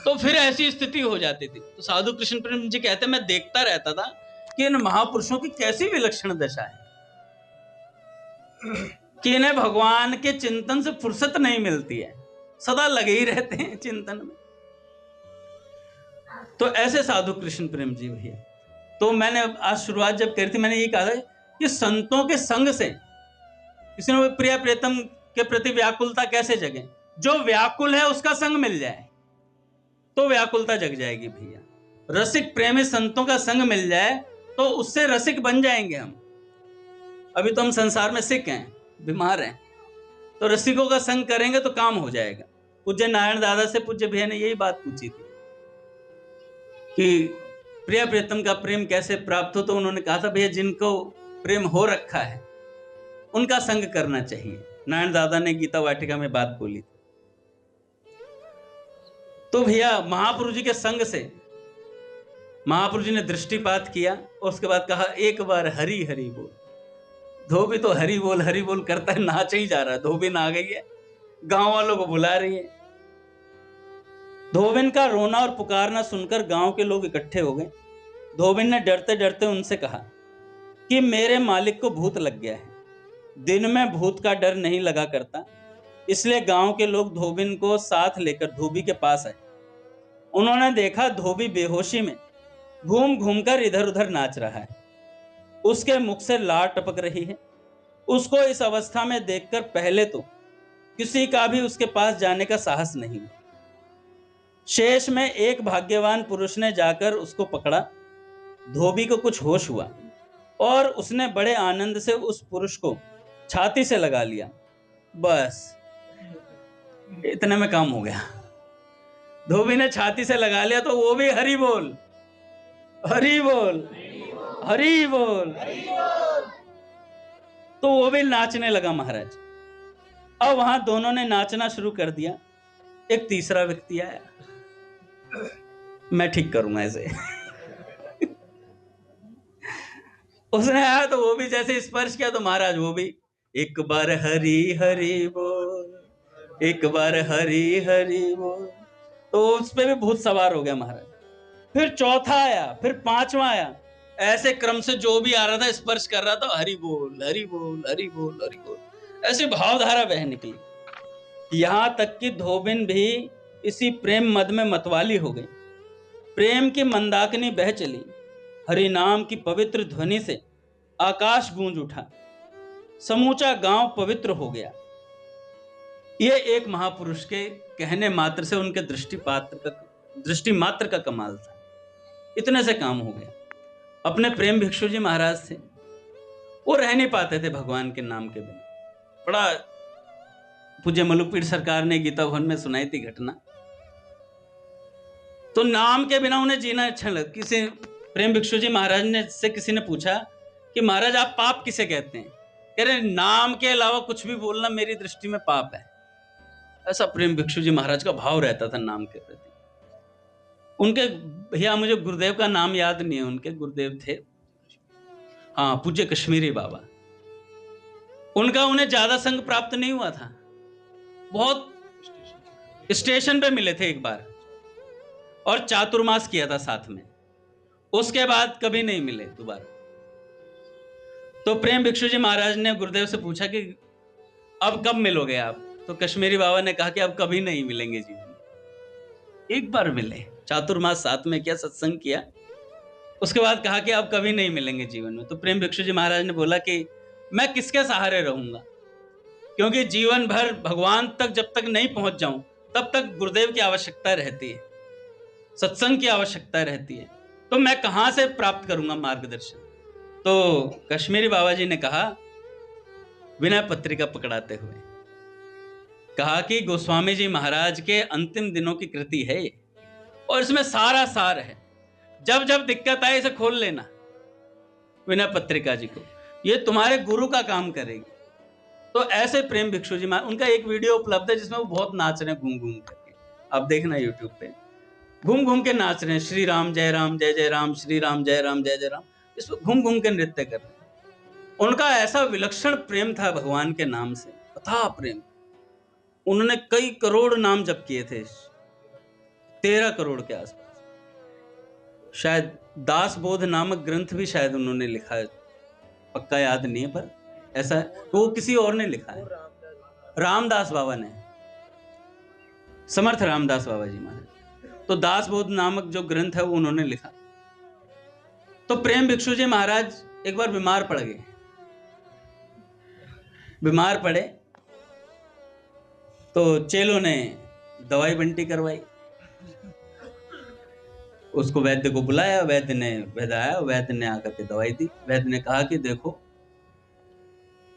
तो फिर ऐसी स्थिति हो जाती थी। तो साधु कृष्ण प्रेम जी कहते, मैं देखता रहता था कि इन महापुरुषों की कैसी विलक्षण दशा है कि इन्हें भगवान के चिंतन से फुर्सत नहीं मिलती है, सदा लगे ही रहते हैं चिंतन में। तो ऐसे साधु कृष्ण प्रेम जी भैया। तो मैंने आज शुरुआत जब करी थी, मैंने ये कहा था कि संतों के संग से किसी ने प्रिय प्रीतम के प्रति व्याकुलता कैसे जगे। जो व्याकुल है उसका संग मिल जाए तो व्याकुलता जग जाएगी भैया। रसिक प्रेमी संतों का संग मिल जाए तो उससे रसिक बन जाएंगे हम। अभी तो हम संसार में सिक हैं, बीमार हैं, तो रसिकों का संग करेंगे तो काम हो जाएगा। पूज्य नारायण दादा से पूज्य भैया ने यही बात पूछी थी कि प्रिय प्रीतम का प्रेम कैसे प्राप्त हो। तो उन्होंने कहा था भैया जिनको प्रेम हो रखा है उनका संग करना चाहिए। नारायण दादा ने गीता वाटिका में बात बोली थी। तो भैया महापुरुष जी के संग से महापुरुष जी ने दृष्टिपात किया और उसके बाद कहा एक बार हरि हरि बोल। धोबी तो हरि बोल करता है, नाच ही जा रहा है। धोबिन आ गई है, गांव वालों को बुला रही है। धोबिन का रोना और पुकारना सुनकर गांव के लोग इकट्ठे हो गए। धोबिन ने डरते डरते उनसे कहा कि मेरे मालिक को भूत लग गया है। दिन में भूत का डर नहीं लगा करता, इसलिए गांव के लोग धोबिन को साथ लेकर धोबी के पास आए। उन्होंने देखा धोबी बेहोशी में घूम घूमकर इधर उधर नाच रहा है, उसके मुख से लार टपक रही है। उसको इस अवस्था में देखकर पहले तो किसी का भी उसके पास जाने का साहस नहीं। शेष में एक भाग्यवान पुरुष ने जाकर उसको पकड़ा। धोबी को कुछ होश हुआ और उसने बड़े आनंद से उस पुरुष को छाती से लगा लिया। बस इतने में काम हो गया। धोबी ने छाती से लगा लिया तो वो भी हरि बोल हरि बोल हरि बोल, तो वो भी नाचने लगा महाराज। अब वहां दोनों ने नाचना शुरू कर दिया। एक तीसरा व्यक्ति आया, मैं ठीक करूंगा ऐसे। उसने आया तो वो भी जैसे स्पर्श किया तो महाराज वो भी एक बार हरि हरि बोल, एक बार हरि हरि बोल। तो उस पे भी भूत सवार हो गया महाराज। फिर चौथा आया, फिर पांचवा आया, ऐसे क्रम से जो भी आ रहा था स्पर्श कर रहा था हरि बोल हरि बोल हरि बोल हरि बोल, ऐसी भावधारा बह निकली। यहां तक कि धोबिन भी इसी प्रेम मद में मतवाली हो गई। प्रेम की मंदाकिनी बह चली। हरि नाम की पवित्र ध्वनि से आकाश गूंज उठा, समूचा गांव पवित्र हो गया। ये एक महापुरुष के कहने मात्र से, उनके दृष्टि मात्र का कमाल था। इतने से काम हो गया। अपने प्रेम भिक्षु जी महाराज से वो रह नहीं पाते थे भगवान के नाम के बिना। बड़ा पूज्य मलुकपीठ सरकार ने गीता भवन में सुनाई थी घटना। तो नाम के बिना उन्हें जीना अच्छा लगा। किसी प्रेम भिक्षु जी महाराज ने से किसी ने पूछा कि महाराज आप पाप किसे कहते हैं? कह रहे नाम के अलावा कुछ भी बोलना मेरी दृष्टि में पाप है। ऐसा प्रेम भिक्षु जी महाराज का भाव रहता था नाम के प्रति। उनके भैया मुझे गुरुदेव का नाम याद नहीं है, उनके गुरुदेव थे हाँ पूज्य कश्मीरी बाबा। उनका उन्हें ज्यादा संग प्राप्त नहीं हुआ था। बहुत स्टेशन पे मिले थे एक बार, और चातुर्मास किया था साथ में। उसके बाद कभी नहीं मिले दोबारा। तो प्रेम भिक्षु जी महाराज ने गुरुदेव से पूछा कि अब कब मिलोगे आप? तो कश्मीरी बाबा ने कहा कि अब कभी नहीं मिलेंगे जीवन में। एक बार मिले, चातुर्मास साथ में किया, सत्संग किया, उसके बाद कहा कि अब कभी नहीं मिलेंगे जीवन में। तो प्रेम भिक्षु जी महाराज ने बोला कि मैं किसके सहारे रहूंगा, क्योंकि जीवन भर भगवान तक जब तक नहीं पहुंच जाऊं तब तक गुरुदेव की आवश्यकता रहती है, सत्संग की आवश्यकता रहती है, तो मैं कहां से प्राप्त करूंगा मार्गदर्शन। तो कश्मीरी बाबा जी ने कहा, विनय पत्रिका पकड़ाते हुए कहा कि गोस्वामी जी महाराज के अंतिम दिनों की कृति है और इसमें सारा सार है, जब जब दिक्कत आए इसे खोल लेना विनय पत्रिका जी को, ये तुम्हारे गुरु का काम करेगी। तो ऐसे प्रेम भिक्षु जी महाराज, उनका एक वीडियो उपलब्ध है जिसमें वो बहुत नाच रहे हैं घूम घूम करके, आप देखना यूट्यूब पे, घूम घूम के नाच रहे हैं, श्री राम जय जय राम, श्री राम जय जय राम, इसमें घूम घूम के नृत्य कर रहे हैं। उनका ऐसा विलक्षण प्रेम था भगवान के नाम से, अथाह प्रेम। उन्होंने कई करोड़ नाम जप किए थे, 13 करोड़ के आसपास। शायद दास बोध नामक ग्रंथ भी शायद उन्होंने लिखा है, पक्का याद नहीं है, पर ऐसा है वो किसी और ने लिखा है, रामदास बाबा ने, समर्थ रामदास बाबा जी महाराज। तो दास बोध नामक जो ग्रंथ है वो उन्होंने लिखा। तो प्रेम भिक्षु जी महाराज एक बार बीमार पड़ गए, बीमार पड़े तो चेलों ने दवाई बंटी करवाई, उसको वैद्य को बुलाया, वैद्य आया, वैद्य ने आकर के दवाई दी। वैद्य ने कहा कि देखो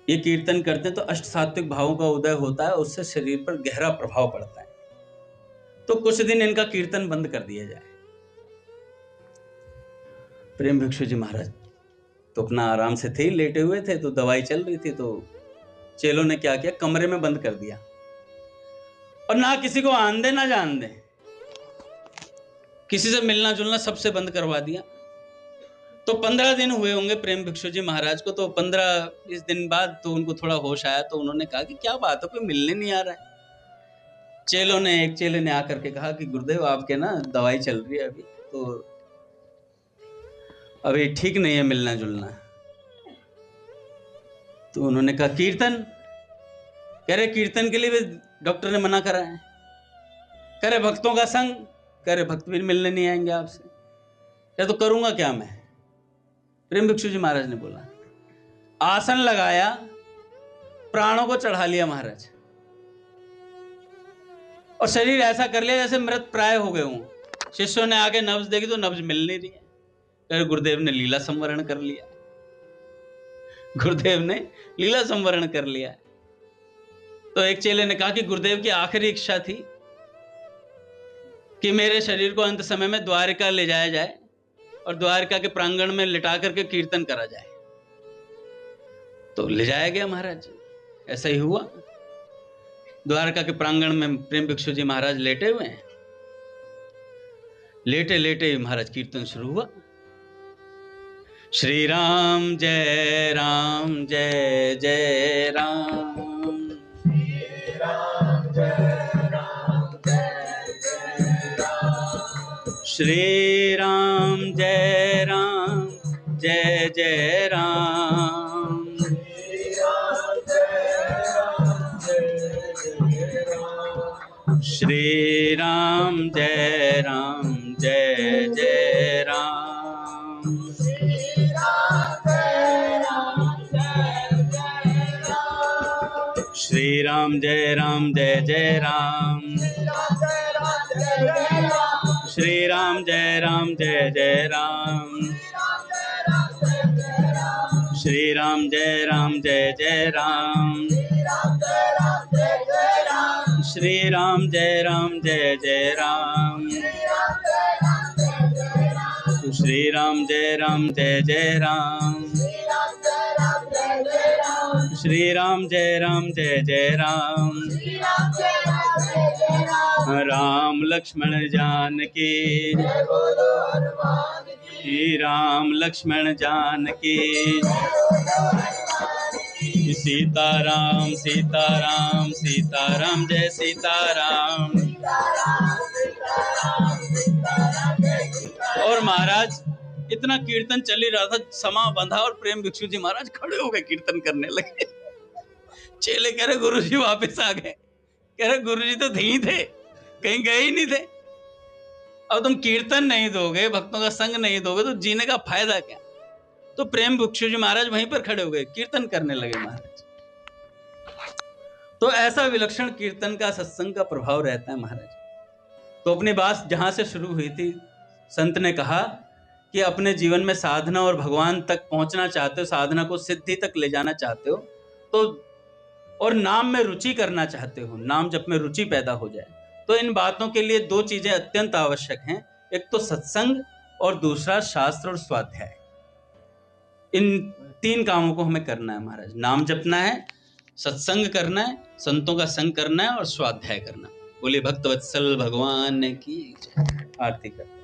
ये कीर्तन करते हैं तो अष्ट सात्विक भावों का उदय होता है, उससे शरीर पर गहरा प्रभाव पड़ता है, तो कुछ दिन इनका कीर्तन बंद कर दिया जाए। प्रेम भिक्षु जी महाराज तो अपना आराम से थे, लेटे हुए थे, तो दवाई चल रही थी, तो चेलों ने क्या किया, कमरे में बंद कर दिया और ना किसी को आन दे ना जान दे, किसी से मिलना जुलना सबसे बंद करवा दिया। तो 15 दिन हुए होंगे प्रेम भिक्षु जी महाराज को। तो 15-20 दिन बाद तो उनको थोड़ा होश आया, तो उन्होंने कहा कि क्या बात है, कोई मिलने नहीं आ रहा है। एक चेले ने आकर के कहा कि गुरुदेव आपके ना दवाई चल रही है अभी, तो अभी ठीक नहीं है मिलना जुलना। तो उन्होंने कहा कीर्तन, कह रहे कीर्तन के लिए भी डॉक्टर ने मना करा है, कह रहे भक्तों का संग, कह रहे भक्त भी मिलने नहीं आएंगे आपसे, कह तो करूंगा क्या मैं। प्रेम भिक्षु जी महाराज ने बोला, आसन लगाया, प्राणों को चढ़ा लिया महाराज, और शरीर ऐसा कर लिया जैसे मृत प्राय हो गए हों। शिष्यों ने आके नब्ज देखी तो नब्ज मिल नहीं रही है, कह गुरुदेव ने लीला संवरण कर लिया, गुरुदेव ने लीला संवरण कर लिया। तो एक चेले ने कहा कि गुरुदेव की आखिरी इच्छा थी कि मेरे शरीर को अंत समय में द्वारिका ले जाया जाए और द्वारिका के प्रांगण में लिटा करके कीर्तन करा जाए। तो ले जाया गया महाराज, ऐसा ही हुआ। द्वारका के प्रांगण में प्रेम भिक्षु जी महाराज लेटे हुए हैं, लेटे लेटे महाराज कीर्तन शुरू हुआ। श्री राम जय जय राम, श्री राम जय जय राम, श्री राम जय जय राम, श्री राम जय जय राम, श्री राम जय जय राम, श्री राम जय जय राम, श्री राम जय जय राम, श्री राम जय जय राम, श्री राम जय जय राम, राम लक्ष्मण जानकी, श्री राम लक्ष्मण जानकी, सीताराम सीताराम सीताराम जय सीताराम, महाराज इतना कीर्तन चल ही रहा था, समा बंधा और प्रेम भिक्षु जी महाराज खड़े हो गए, कीर्तन करने लगे। चेले कह रहे गुरु जी वापिस आ गए। कह रहे गुरु जी तो धी थे, कहीं गए ही नहीं थे। अब तुम कीर्तन नहीं दोगे, भक्तों का संग नहीं दोगे तो जीने का फायदा क्या। तो प्रेम भिक्षु जी महाराज वहीं पर खड़े हो गए, कीर्तन करने लगे महाराज। तो ऐसा विलक्षण कीर्तन का, सत्संग का प्रभाव रहता है महाराज। तो अपनी बात जहां से शुरू हुई थी, संत ने कहा कि अपने जीवन में साधना और भगवान तक पहुंचना चाहते हो, साधना को सिद्धि तक ले जाना चाहते हो, तो और नाम में रुचि करना चाहते हो, नाम जप में रुचि पैदा हो जाए, तो इन बातों के लिए दो चीजें अत्यंत आवश्यक हैं। एक तो सत्संग और दूसरा शास्त्र और स्वाध्याय। इन तीन कामों को हमें करना है महाराज। नाम जपना है, सत्संग करना है, संतों का संग करना है और स्वाध्याय करना। बोलिए भक्तवत्सल भगवान की आरती कर।